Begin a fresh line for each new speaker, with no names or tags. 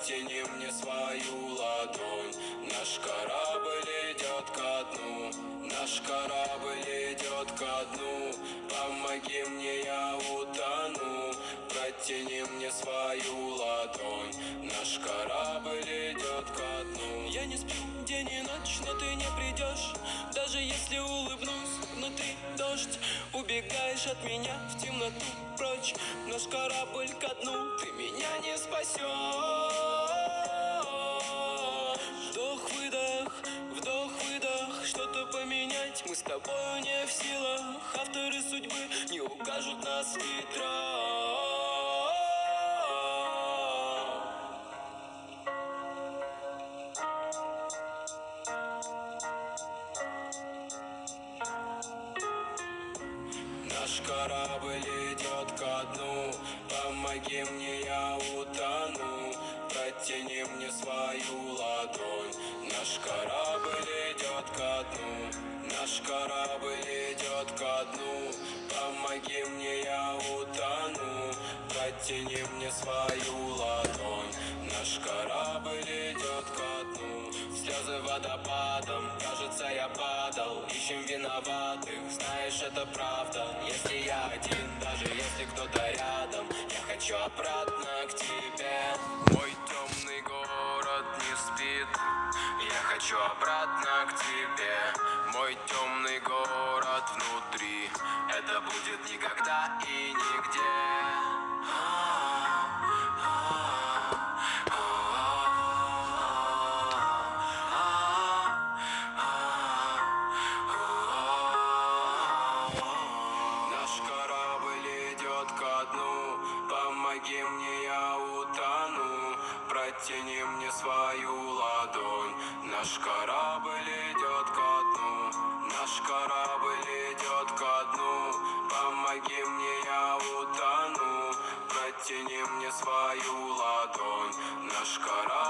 протяни мне свою ладонь. Наш корабль идет ко дну, наш корабль идет ко дну. Помоги мне, я утону, протяни мне свою ладонь. Наш корабль идет ко дну. Я не сплю день и ночь, но ты не придешь. Даже если улыбнусь, внутри дождь. Убегаешь от меня в темноту прочь. Наш корабль ко дну, ты меня не спасешь. Вдох-выдох, что-то поменять мы с тобою не в силах. Авторы судьбы не укажут нас ветра. Наш корабль идет ко дну, помоги мне, я утону, протяни мне свою ладонь. Наш корабль идет ко дну, наш корабль идет ко дну, помоги мне, я утону, протяни мне свою ладонь. Наш корабль идет ко дну, слезы водопадом, кажется, я падал. Ищем виноватых, знаешь, это правда. Если я один, даже если кто-то рядом, я хочу обратно к тебе. Мой темный город не спит, я хочу обратно к тебе. Мой темный город внутри, это будет никогда и нигде. Помоги мне, я утону, протяни мне свою ладонь. Наш корабль идет ко дну, наш корабль идет ко дну. Помоги мне, я утону, протяни мне свою ладонь. Наш корабль